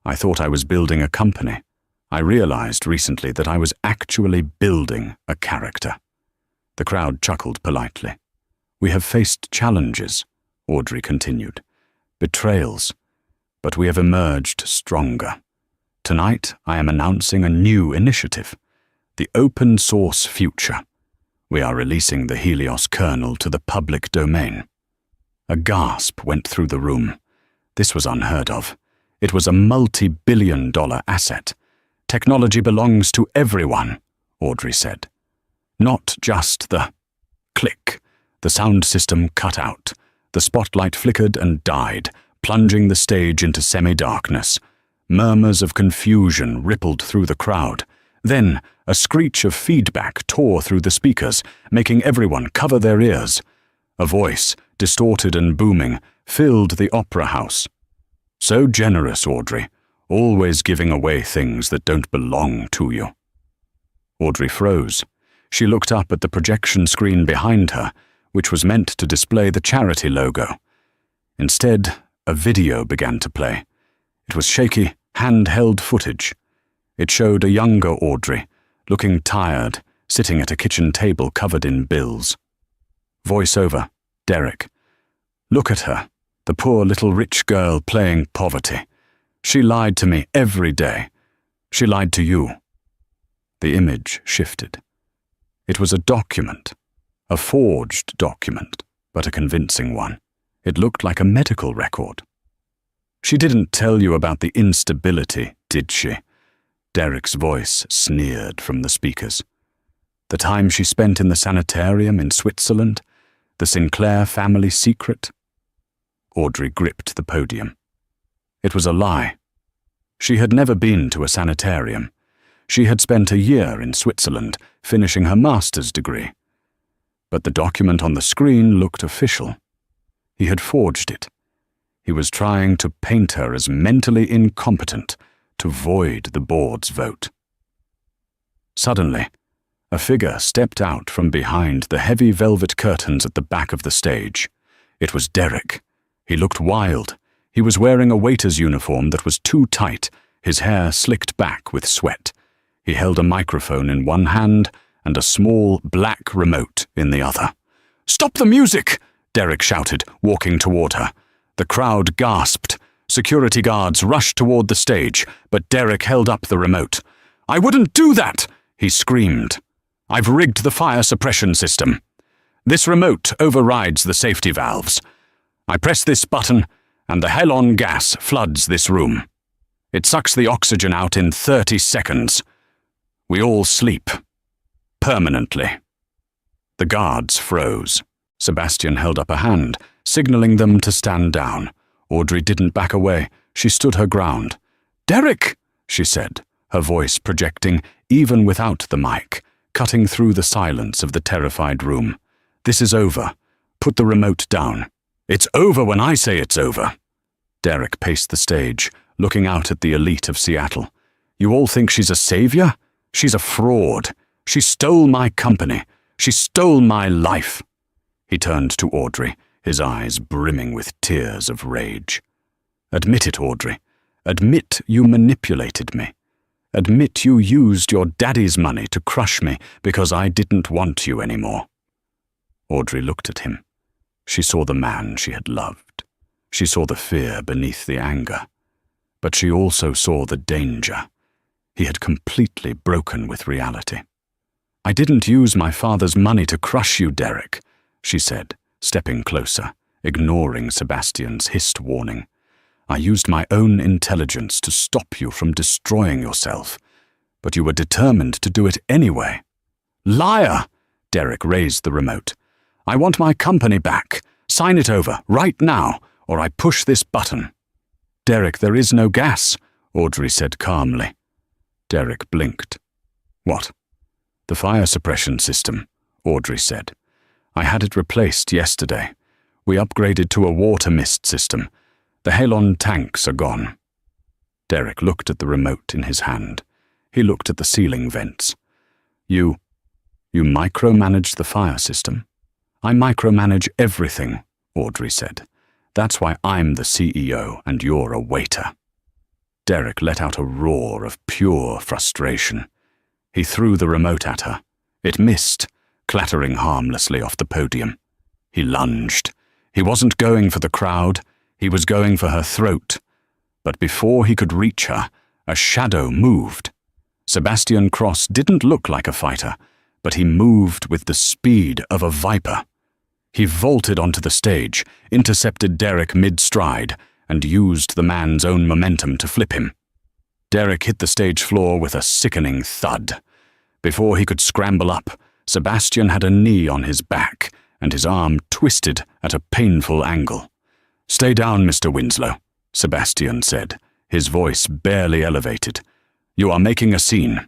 Speaker 1: I thought I was building a company. I realized recently that I was actually building a character. The crowd chuckled politely. "We have faced challenges," Audrey continued, "betrayals, but we have emerged stronger. Tonight, I am announcing a new initiative, the open source future. We are releasing the Helios kernel to the public domain." A gasp went through the room. This was unheard of. It was a multi-billion-dollar asset. "Technology belongs to everyone," Audrey said. "Not just the..." Click. The sound system cut out. The spotlight flickered and died, plunging the stage into semi-darkness. Murmurs of confusion rippled through the crowd. Then, a screech of feedback tore through the speakers, making everyone cover their ears. A voice, distorted and booming, filled the opera house. "So generous, Audrey, always giving away things that don't belong to you." Audrey froze. She looked up at the projection screen behind her, which was meant to display the charity logo. Instead, a video began to play. It was shaky, handheld footage. It showed a younger Audrey, looking tired, sitting at a kitchen table covered in bills. Voiceover, Derek. "Look at her, the poor little rich girl playing poverty. She lied to me every day. She lied to you." The image shifted. It was a document, a forged document, but a convincing one. It looked like a medical record. "She didn't tell you about the instability, did she?" Derek's voice sneered from the speakers. "The time she spent in the sanitarium in Switzerland? The Sinclair family secret?" Audrey gripped the podium. It was a lie. She had never been to a sanitarium. She had spent a year in Switzerland, finishing her master's degree. But the document on the screen looked official. He had forged it. He was trying to paint her as mentally incompetent to void the board's vote. Suddenly, a figure stepped out from behind the heavy velvet curtains at the back of the stage. It was Derek. He looked wild. He was wearing a waiter's uniform that was too tight, his hair slicked back with sweat. He held a microphone in one hand and a small black remote in the other. "Stop the music!" Derek shouted, walking toward her. The crowd gasped. Security guards rushed toward the stage, but Derek held up the remote. "I wouldn't do that!" he screamed. "I've rigged the fire suppression system. This remote overrides the safety valves. I press this button, and the halon gas floods this room. It sucks the oxygen out in 30 seconds. We all sleep. Permanently." The guards froze. Sebastian held up a hand, signaling them to stand down. Audrey didn't back away. She stood her ground. "Derek," she said, her voice projecting, even without the mic, cutting through the silence of the terrified room. "This is over. Put the remote down." "It's over when I say it's over." Derek paced the stage, looking out at the elite of Seattle. "You all think she's a savior? She's a fraud. She stole my company. She stole my life." He turned to Audrey, his eyes brimming with tears of rage. "Admit it, Audrey. Admit you manipulated me. Admit you used your daddy's money to crush me because I didn't want you anymore." Audrey looked at him. She saw the man she had loved. She saw the fear beneath the anger. But she also saw the danger. He had completely broken with reality. "I didn't use my father's money to crush you, Derek," she said, stepping closer, ignoring Sebastian's hissed warning. I used my own intelligence to stop you from destroying yourself, but you were determined to do it anyway. Liar! Derek raised the remote. I want my company back. Sign it over, right now, or I push this button. Derek, there is no gas, Audrey said calmly. Derek blinked. What? The fire suppression system, Audrey said. I had it replaced yesterday. We upgraded to a water mist system. The Halon tanks are gone. Derek looked at the remote in his hand. He looked at the ceiling vents. You micromanage the fire system? I micromanage everything, Audrey said. That's why I'm the CEO and you're a waiter. Derek let out a roar of pure frustration. He threw the remote at her. It missed, clattering harmlessly off the podium. He lunged. He wasn't going for the crowd. He was going for her throat. But before he could reach her, a shadow moved. Sebastian Cross didn't look like a fighter, but he moved with the speed of a viper. He vaulted onto the stage, intercepted Derek mid-stride, and used the man's own momentum to flip him. Derek hit the stage floor with a sickening thud. Before he could scramble up, Sebastian had a knee on his back, and his arm twisted at a painful angle. Stay down, Mr. Winslow, Sebastian said, his voice barely elevated. You are making a scene.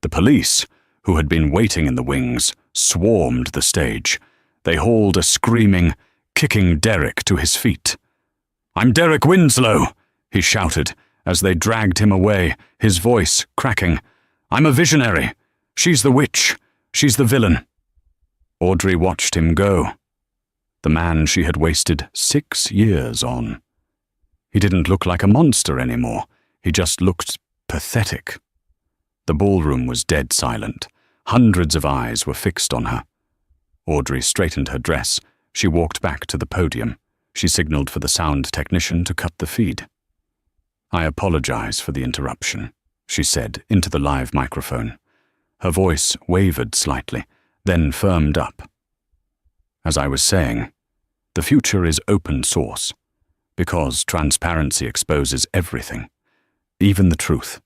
Speaker 1: The police, who had been waiting in the wings, swarmed the stage. They hauled a screaming, kicking Derek to his feet. I'm Derek Winslow, he shouted as they dragged him away, his voice cracking. I'm a visionary. She's the witch. She's the villain. Audrey watched him go. The man she had wasted 6 years on. He didn't look like a monster anymore. He just looked pathetic. The ballroom was dead silent. Hundreds of eyes were fixed on her. Audrey straightened her dress. She walked back to the podium. She signaled for the sound technician to cut the feed. I apologize for the interruption, she said into the live microphone. Her voice wavered slightly, then firmed up. As I was saying, the future is open source, because transparency exposes everything, even the truth.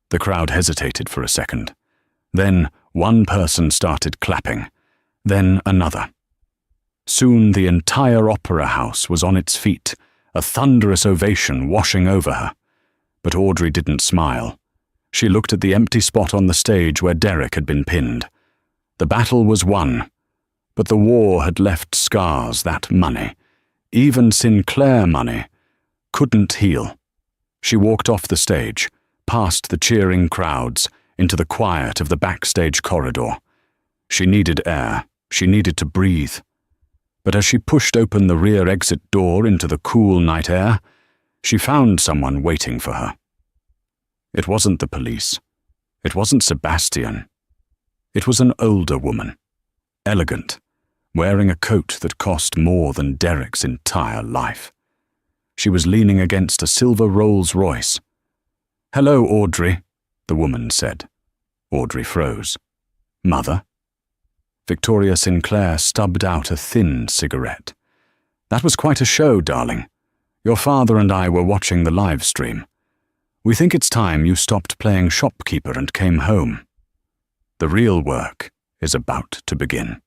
Speaker 1: The crowd hesitated for a second. Then one person started clapping, then another. Soon the entire opera house was on its feet, a thunderous ovation washing over her. But Audrey didn't smile. She looked at the empty spot on the stage where Derek had been pinned. The battle was won, but the war had left scars that money, even Sinclair money, couldn't heal. She walked off the stage, past the cheering crowds, into the quiet of the backstage corridor. She needed air. She needed to breathe. But as she pushed open the rear exit door into the cool night air, she found someone waiting for her. It wasn't the police. It wasn't Sebastian. It was an older woman, elegant, wearing a coat that cost more than Derek's entire life. She was leaning against a silver Rolls-Royce. Hello, Audrey, the woman said. Audrey froze. Mother? Victoria Sinclair stubbed out a thin cigarette. That was quite a show, darling. Your father and I were watching the live stream. We think it's time you stopped playing shopkeeper and came home. The real work is about to begin.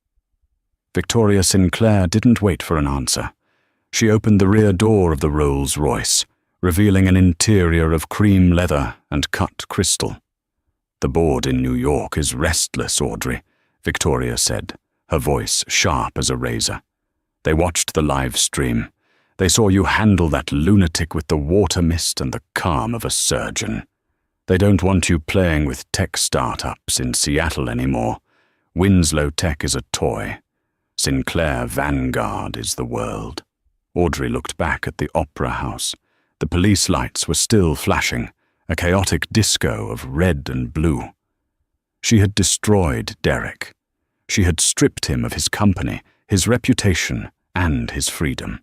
Speaker 1: Victoria Sinclair didn't wait for an answer. She opened the rear door of the Rolls-Royce, revealing an interior of cream leather and cut crystal. The board in New York is restless, Audrey, Victoria said, her voice sharp as a razor. They watched the live stream. They saw you handle that lunatic with the water mist and the calm of a surgeon. They don't want you playing with tech startups in Seattle anymore. Winslow Tech is a toy. Sinclair Vanguard is the world. Audrey looked back at the opera house. The police lights were still flashing, a chaotic disco of red and blue. She had destroyed Derek. She had stripped him of his company, his reputation, and his freedom.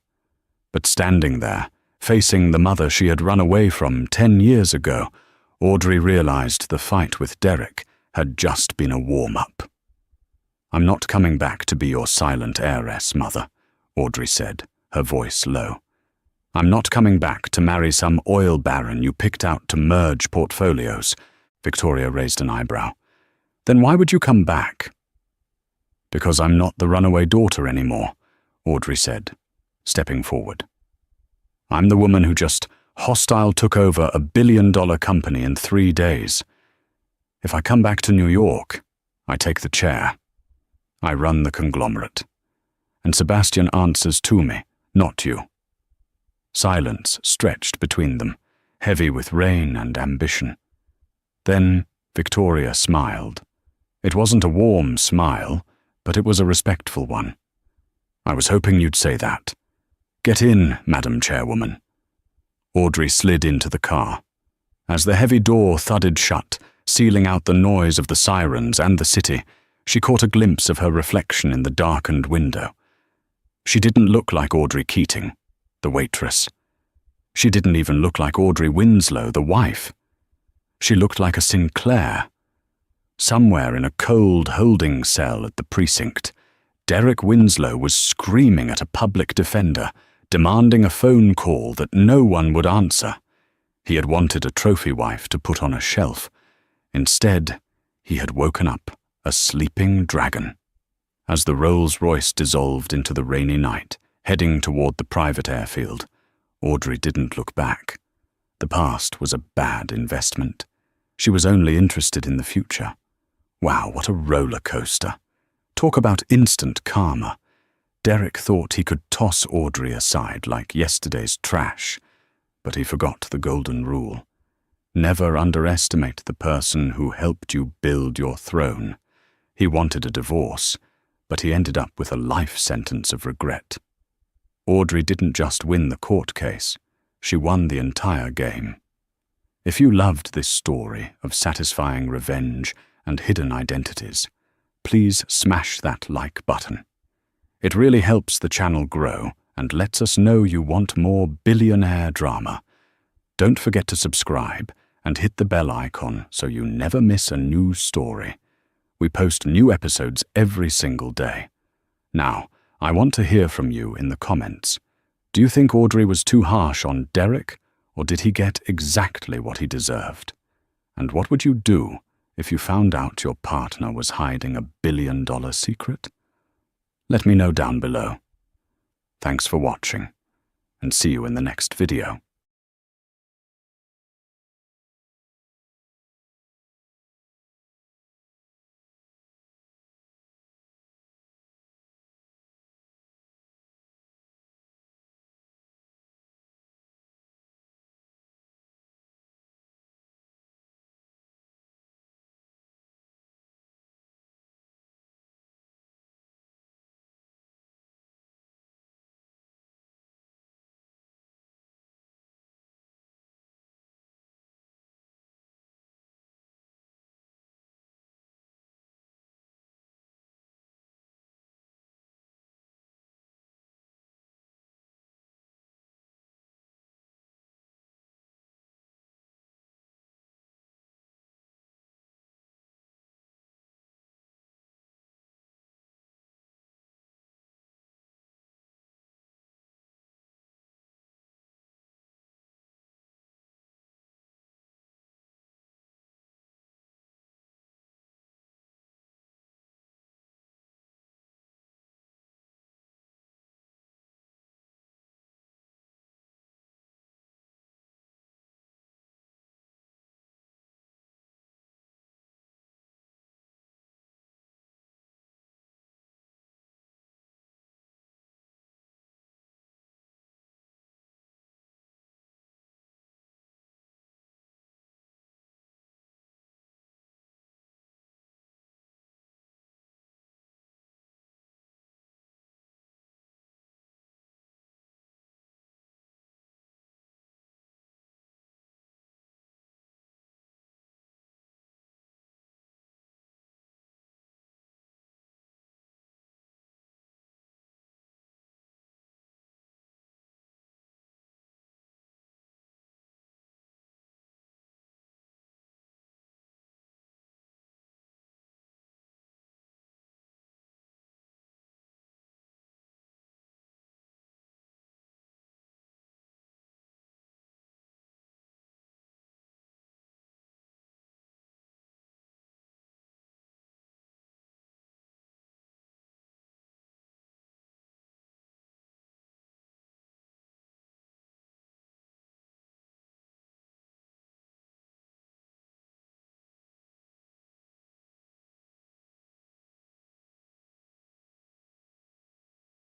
Speaker 1: But standing there, facing the mother she had run away from 10 years ago, Audrey realized the fight with Derek had just been a warm-up. I'm not coming back to be your silent heiress, Mother, Audrey said, her voice low. I'm not coming back to marry some oil baron you picked out to merge portfolios. Victoria raised an eyebrow. Then why would you come back? Because I'm not the runaway daughter anymore, Audrey said, stepping forward. I'm the woman who just hostile took over a billion-dollar company in 3 days. If I come back to New York, I take the chair. I run the conglomerate. And Sebastian answers to me, not you. Silence stretched between them, heavy with rain and ambition. Then Victoria smiled. It wasn't a warm smile, but it was a respectful one. I was hoping you'd say that. Get in, Madam Chairwoman. Audrey slid into the car. As the heavy door thudded shut, sealing out the noise of the sirens and the city, she caught a glimpse of her reflection in the darkened window. She didn't look like Audrey Keating, the waitress. She didn't even look like Audrey Winslow, the wife. She looked like a Sinclair. Somewhere in a cold holding cell at the precinct, Derek Winslow was screaming at a public defender, demanding a phone call that no one would answer. He had wanted a trophy wife to put on a shelf. Instead, he had woken up a sleeping dragon. As the Rolls-Royce dissolved into the rainy night, heading toward the private airfield, Audrey didn't look back. The past was a bad investment. She was only interested in the future. Wow, what a roller coaster. Talk about instant karma. Derek thought he could toss Audrey aside like yesterday's trash, but he forgot the golden rule. Never underestimate the person who helped you build your throne. He wanted a divorce, but he ended up with a life sentence of regret. Audrey didn't just win the court case, she won the entire game. If you loved this story of satisfying revenge and hidden identities, please smash that like button. It really helps the channel grow and lets us know you want more billionaire drama. Don't forget to subscribe and hit the bell icon so you never miss a new story. We post new episodes every single day. Now, I want to hear from you in the comments. Do you think Audrey was too harsh on Derek, or did he get exactly what he deserved? And what would you do if you found out your partner was hiding a billion-dollar secret? Let me know down below. Thanks for watching, and see you in the next video.